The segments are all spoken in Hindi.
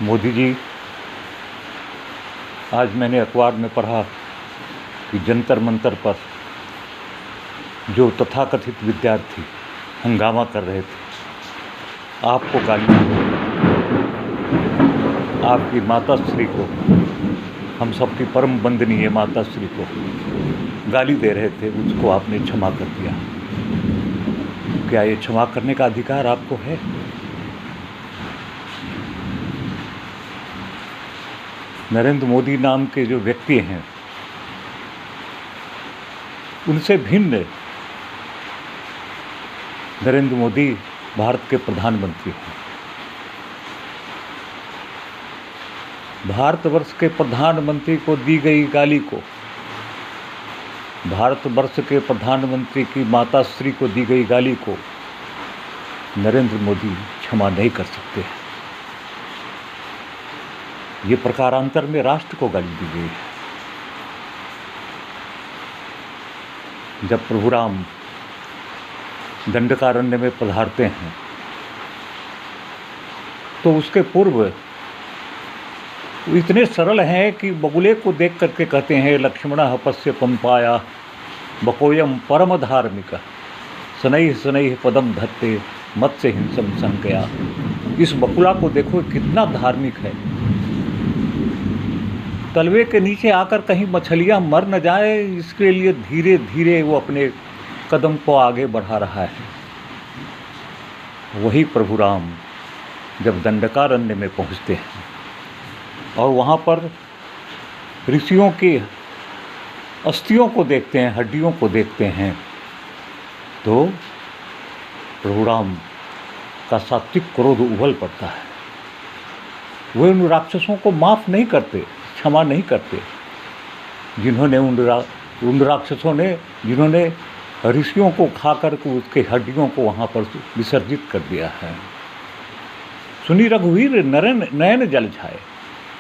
मोदी जी, आज मैंने अखबार में पढ़ा कि जंतर मंतर पर जो तथाकथित विद्यार्थी हंगामा कर रहे थे, आपको गाली, आपकी माताश्री को, हम सबकी परम वंदनीय माताश्री को गाली दे रहे थे, उसको आपने क्षमा कर दिया। क्या ये क्षमा करने का अधिकार आपको है? नरेंद्र मोदी नाम के जो व्यक्ति हैं, उनसे भिन्न नरेंद्र मोदी भारत के प्रधानमंत्री हैं। भारतवर्ष के प्रधानमंत्री को दी गई गाली को, भारतवर्ष के प्रधानमंत्री की माताश्री को दी गई गाली को नरेंद्र मोदी क्षमा नहीं कर सकते। ये प्रकारांतर में राष्ट्र को गाली दी गई है। जब प्रभु राम दंडकारण्य में पधारते हैं तो उसके पूर्व इतने सरल हैं कि बगुले को देख करके कहते हैं, लक्ष्मणः पश्य पंपाया बकोयम परम धार्मिक शनैः शनैः पदम धत्ते मत्स्य हिंसम संकया। इस बकुला को देखो कितना धार्मिक है। तलवे के नीचे आकर कहीं मछलियां मर न जाए, इसके लिए धीरे धीरे वो अपने कदम को आगे बढ़ा रहा है। वही प्रभु राम जब दंडकारण्य में पहुंचते हैं और वहाँ पर ऋषियों की अस्थियों को देखते हैं, हड्डियों को देखते हैं, तो प्रभु राम का सात्विक क्रोध उबल पड़ता है। वे उन राक्षसों को माफ़ नहीं करते, क्षमा नहीं करते, जिन्होंने उन राक्षसों ने जिन्होंने ऋषियों को खाकर के उसके हड्डियों को वहाँ पर विसर्जित कर दिया है। सुनी रघुवीर नयन जल छाए,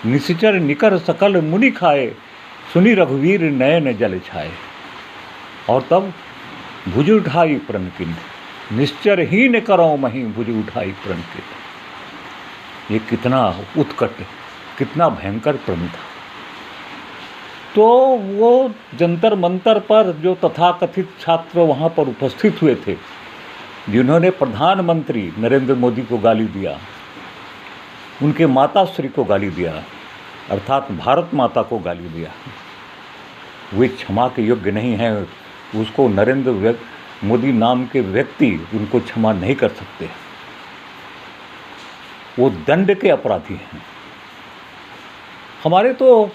निश्चर निकर सकल मुनि खाए, सुनी रघुवीर नयन जल छाए। और तब भुज उठाई प्रणकिन, निश्चर ही न करो मही भुज उठाई प्रणकिन। ये कितना उत्कट, कितना भयंकर प्रण था। तो वो जंतर मंतर पर जो तथाकथित छात्र वहाँ पर उपस्थित हुए थे, जिन्होंने प्रधानमंत्री नरेंद्र मोदी को गाली दिया, उनके माताश्री को गाली दिया, अर्थात भारत माता को गाली दिया, वे क्षमा के योग्य नहीं हैं। उसको नरेंद्र मोदी नाम के व्यक्ति उनको क्षमा नहीं कर सकते। वो दंड के अपराधी हैं। हमारे तो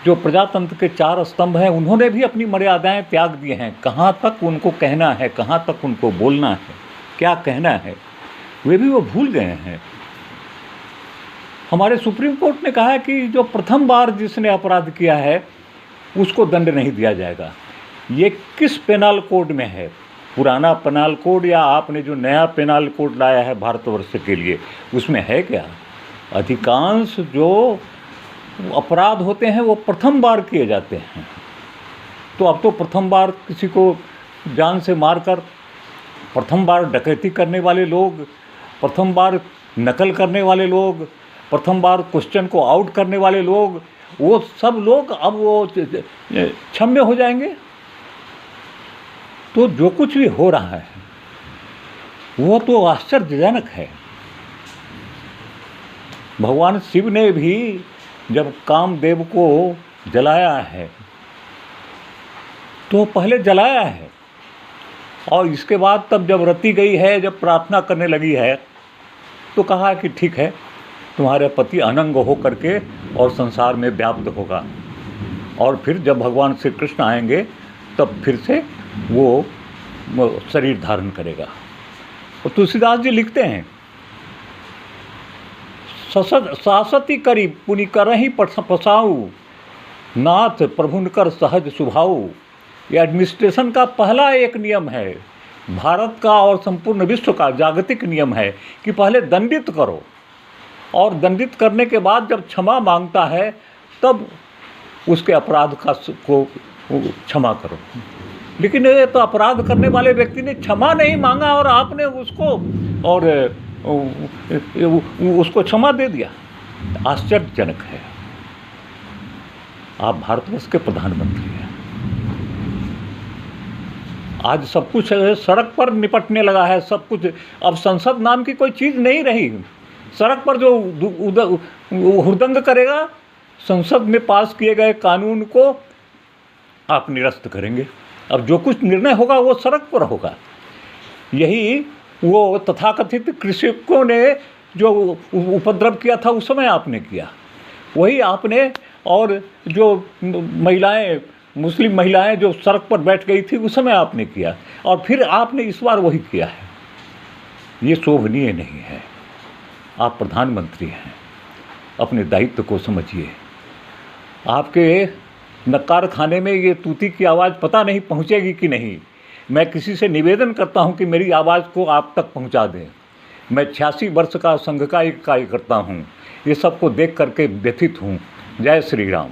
जो प्रजातंत्र के 4 स्तंभ हैं, उन्होंने भी अपनी मर्यादाएं त्याग दी हैं। कहाँ तक उनको कहना है, कहाँ तक उनको बोलना है, क्या कहना है, वे भी वो भूल गए हैं। हमारे सुप्रीम कोर्ट ने कहा है कि जो प्रथम बार जिसने अपराध किया है उसको दंड नहीं दिया जाएगा। ये किस पेनल कोड में है? पुराना पेनल कोड या आपने जो नया पेनल कोड लाया है भारतवर्ष के लिए, उसमें है क्या? अधिकांश जो अपराध होते हैं वो प्रथम बार किए जाते हैं। तो अब तो प्रथम बार किसी को जान से मारकर, प्रथम बार डकैती करने वाले लोग, प्रथम बार नकल करने वाले लोग, प्रथम बार क्वेश्चन को आउट करने वाले लोग, वो सब लोग अब वो क्षम्य हो जाएंगे। तो जो कुछ भी हो रहा है वो तो आश्चर्यजनक है। भगवान शिव ने भी जब कामदेव को जलाया है तो पहले जलाया है, और इसके बाद तब जब रति गई है, जब प्रार्थना करने लगी है, तो कहा कि ठीक है, तुम्हारे पति अनंग हो करके और संसार में व्याप्त होगा, और फिर जब भगवान श्री कृष्ण आएंगे तब फिर से वो शरीर धारण करेगा। और तुलसीदास जी लिखते हैं, सासती करी पुनि करहि पसाऊ, नाथ प्रभुनकर सहज सुभाऊ। ये एडमिनिस्ट्रेशन का पहला एक नियम है, भारत का और संपूर्ण विश्व का जागतिक नियम है कि पहले दंडित करो, और दंडित करने के बाद जब क्षमा मांगता है तब उसके अपराध को क्षमा करो। लेकिन ये तो अपराध करने वाले व्यक्ति ने क्षमा नहीं मांगा और आपने उसको क्षमा दे दिया। आश्चर्यजनक है। आप भारतवर्ष के प्रधानमंत्री हैं, आज सब कुछ सड़क पर निपटने लगा है, सब कुछ। अब संसद नाम की कोई चीज़ नहीं रही। सड़क पर जो हुड़दंग करेगा, संसद में पास किए गए कानून को आप निरस्त करेंगे। अब जो कुछ निर्णय होगा वो सड़क पर होगा। यही वो तथाकथित कृषकों ने जो उपद्रव किया था उस समय आपने किया, वही आपने। और जो महिलाएं, मुस्लिम महिलाएं जो सड़क पर बैठ गई थी उस समय आपने किया, और फिर आपने इस बार वही किया है। ये शोभनीय नहीं है। आप प्रधानमंत्री हैं, अपने दायित्व को समझिए। आपके नक्कार खाने में ये तूती की आवाज़ पता नहीं पहुंचेगी कि नहीं। मैं किसी से निवेदन करता हूं कि मेरी आवाज़ को आप तक पहुंचा दें। मैं 86 वर्ष का संघ का एक कार्यकर्ता हूं, ये सबको देख करके व्यथित हूं। जय श्री राम।